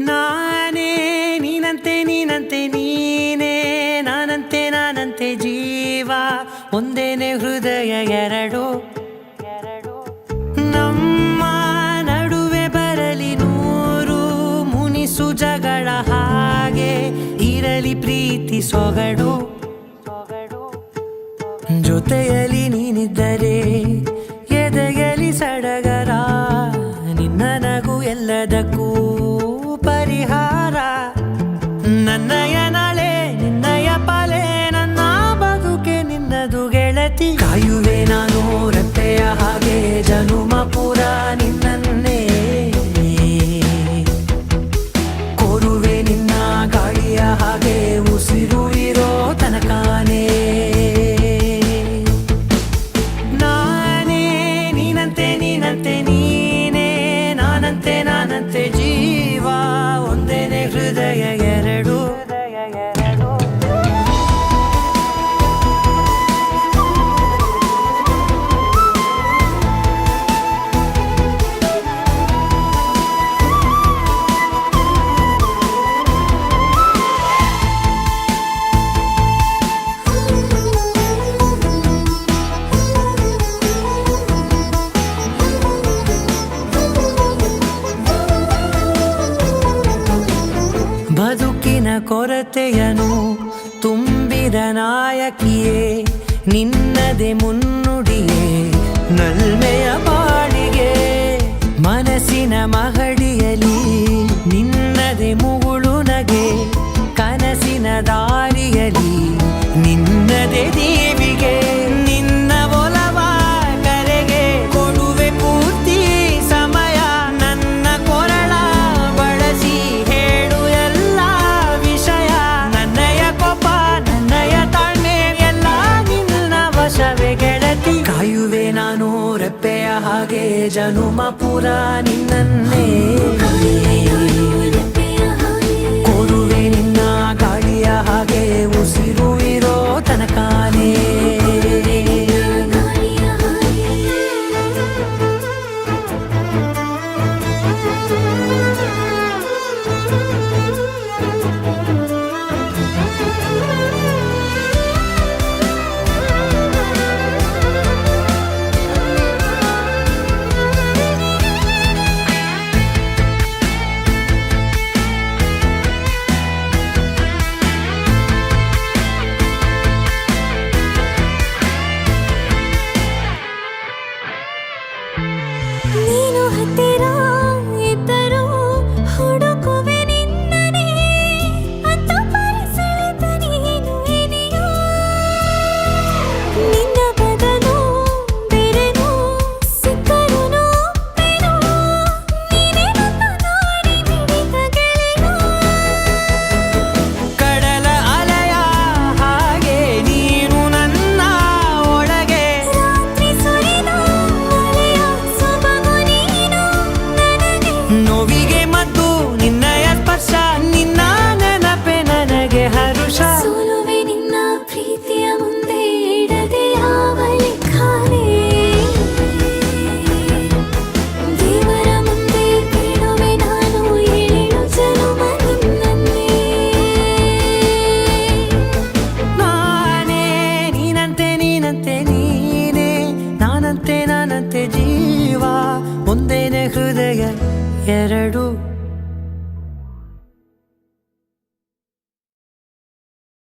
ನಾನೇ ನೀನಂತೆ ನೀನಂತೆ ನೀನೇ ನಾನಂತೆ ನಾನಂತೆ ಜೀವ ಒಂದೇನೆ ಹೃದಯ ಎರಡು ನಮ್ಮ ನಡುವೆ ಬರಲಿ ನೂರು ಮುನಿಸು ಜಗಳ ಹಾಗೆ ಇರಲಿ ಪ್ರೀತಿ ಸೊಗಡು ಜೊತೆಯಲ್ಲಿ ನೀನಿದ್ದರೆ ಎದೆಯಲಿ ಸಡಗರ ನಿನ್ನ ನಗು ಎಲ್ಲದಕ್ಕೂ ಪರಿಹಾರ ನನ್ನಯ ನಾಳೆ ನಿನ್ನಯ ಪಾಲೆ ನನ್ನ ಬದುಕೆ ನಿನ್ನದು ಗೆಳತಿ ಕಾಯುವೆ ನಾನು ರತ್ತೆಯ ಹಾಗೆ ಜನುಮ ಪುರ ನಿನ್ನನ್ನೇ ಕೋರುವೆ ನಿನ್ನ ಗಾಳಿಯ ಹಾಗೆ ಉಸಿರು ಇರೋ ತನಕಾನೇ ನಾನೇ ನೀನಂತೆ ನೀನಂತೆ ನೀನೇ ನಾನಂತೆ ನಾನಂತೆ ಜೀವ ಒಂದೇನೆ ಹೃದಯ ಎರಡು ಬದುಕಿನ ಕೊರತೆಯನು ತುಂಬಿದ ನಾಯಕಿಯೇ ನಿನ್ನದೆ ಮುನ್ನುಡಿಯೇ ನಲ್ಮೆಯ ಬಾಳಿಗೆ ಮನಸ್ಸಿನ ಮಹಡಿಯಲಿ ನಿನ್ನದೆ ಮುಗುಳು ನಗೆ ಕನಸಿನ ದಾರಿಯಲಿ ನಿನ್ನದೆ ದೇವಿಗೆ ನಿನ್ನ ಒಲವ ಕರೆಗೆ ಕೊಡುವೆ ಪೂರ್ತಿ ಸಮಯ ನನ್ನ ಕೊರಳ ಬಳಸಿ ಹೇಳು ಎಲ್ಲ ವಿಷಯ ನನ್ನಯ ಕೋಪ ನನ್ನಯ ತಾಳ್ಮೆ ಎಲ್ಲ ನಿನ್ನ ವಶವೇ ಗೆಳತಿ ಕಾಯುವೆ ನಾನು ರೆಪ್ಪೆಯ ಹಾಗೆ ಜನುಮ ಪುರ ನಿನ್ನನ್ನೇ ಕೋರುವೆ ನಿನ್ನ ಗಾಳಿಯ ಹಾಗೆ ಉಸಿರು ಇರೋ ತನಕಾನೇ ನೀನು ಹತ್ತಿರ ಇದ್ದರೂ ಹುಡುಕುವೆ ನಿನ್ನನೇ ಅಂತ ಪರಿಸೆಳೆದ ನೀನು ಇದೆಯಾ ನಿನ್ನ ಬದಲು ಬೇರೆನೋ ಸಿಕ್ಕರೂ ನೋವೆನೋ ನೀನೇ ನನ್ನ ನಾಡಿ ಮಿಡಿದ ಗೆಳೆಯ ಕಡಲ ಅಲೆಯ ಹಾಗೆ ನೀನು ನನ್ನ ಒಳಗೆ ರಾತ್ರಿ ಸುರಿದ ಮಳೆಯ ಸೊಬಗು ನೀನು ನನಗೆ ನೋವಿಗೆ ಮದ್ದು ನಿನ್ನಯ ಸ್ಪರ್ಶ ನಿನ್ನ ನೆನಪೆ ನನಗೆ ಹರುಷ ಸೋಲುವೆ ನಿನ್ನ ಪ್ರೀತಿಯ ಮುಂದೆ ಇಡದೆ ಯಾವ ಲೆಕ್ಕನೇ ದೇವರ ಮುಂದೆ ಬೇಡುವೆ ನಾನು ಏಳು ಜನುಮ ನಿನ್ನನ್ನೇ ನಾನೇ ನೀನಂತೆ ನೀನಂತೆ ನೀನೇ ನಾನಂತೆ ನಾನಂತೆ ಜೀವ ಒಂದೇನೆ ಹೃದಯ ಎರಡು